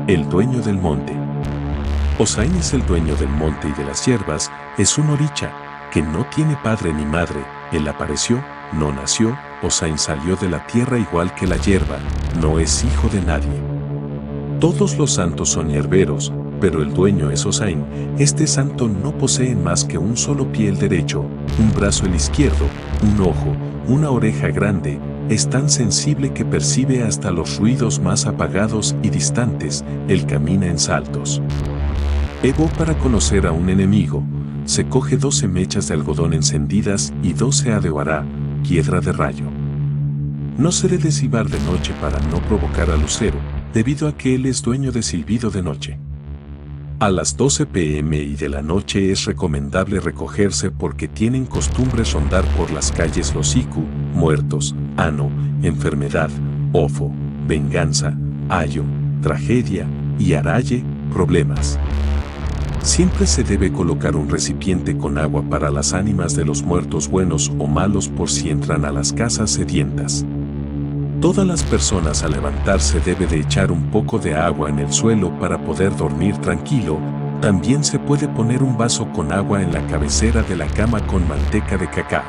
El dueño del monte. Osain es el dueño del monte y de las hierbas, es un oricha, que no tiene padre ni madre, él apareció, no nació, Osain salió de la tierra igual que la hierba, no es hijo de nadie. Todos los santos son hierberos, pero el dueño es Osain, este santo no posee más que un solo pie el derecho, un brazo el izquierdo, un ojo, una oreja grande, es tan sensible que percibe hasta los ruidos más apagados y distantes, él camina en saltos. Evo para conocer a un enemigo, se coge 12 mechas de algodón encendidas y 12 adewará, piedra de rayo. No se debe silbar de noche para no provocar al lucero, debido a que él es dueño de silbido de noche. A las 12 p.m. y de la noche es recomendable recogerse porque tienen costumbre rondar por las calles los iku, muertos, ano, enfermedad, ofo, venganza, ayo, tragedia y araye, problemas. Siempre se debe colocar un recipiente con agua para las ánimas de los muertos buenos o malos por si entran a las casas sedientas. Todas las personas al levantarse debe de echar un poco de agua en el suelo para poder dormir tranquilo. También se puede poner un vaso con agua en la cabecera de la cama con manteca de cacao.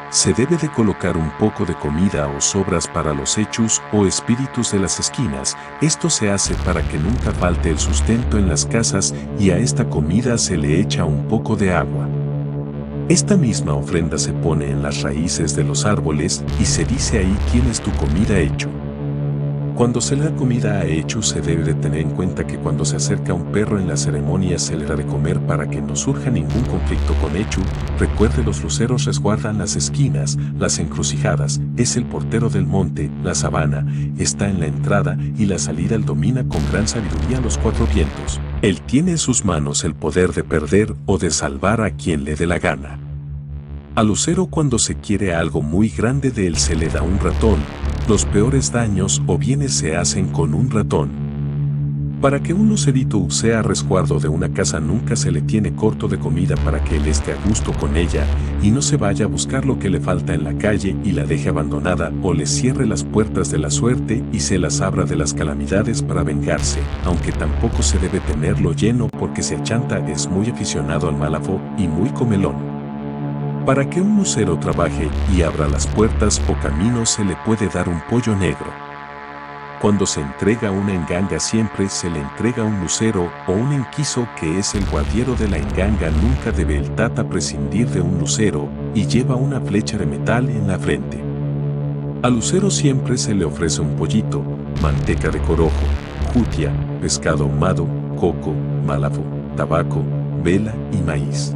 Se debe de colocar un poco de comida o sobras para los hechus o espíritus de las esquinas. Esto se hace para que nunca falte el sustento en las casas y a esta comida se le echa un poco de agua. Esta misma ofrenda se pone en las raíces de los árboles y se dice ahí tienes tu comida hecho. Cuando se le da comida a hecho se debe de tener en cuenta que cuando se acerca un perro en la ceremonia se le da de comer para que no surja ningún conflicto con hecho. Recuerde, los luceros resguardan las esquinas, las encrucijadas, es el portero del monte, la sabana, está en la entrada y la salida, él domina con gran sabiduría los 4 vientos. Él tiene en sus manos el poder de perder o de salvar a quien le dé la gana. Al lucero cuando se quiere algo muy grande de él se le da un ratón. Los peores daños o bienes se hacen con un ratón. Para que un lucerito sea resguardo de una casa nunca se le tiene corto de comida para que él esté a gusto con ella y no se vaya a buscar lo que le falta en la calle y la deje abandonada o le cierre las puertas de la suerte y se las abra de las calamidades para vengarse, aunque tampoco se debe tenerlo lleno porque se achanta, es muy aficionado al malafo y muy comelón. Para que un lucero trabaje y abra las puertas o caminos se le puede dar un pollo negro. Cuando se entrega una enganga siempre se le entrega un lucero o un enquizo que es el guardiero de la enganga. Nunca debe el tata prescindir de un lucero y lleva una flecha de metal en la frente. Al lucero siempre se le ofrece un pollito, manteca de corojo, jutia, pescado ahumado, coco, malafo, tabaco, vela y maíz.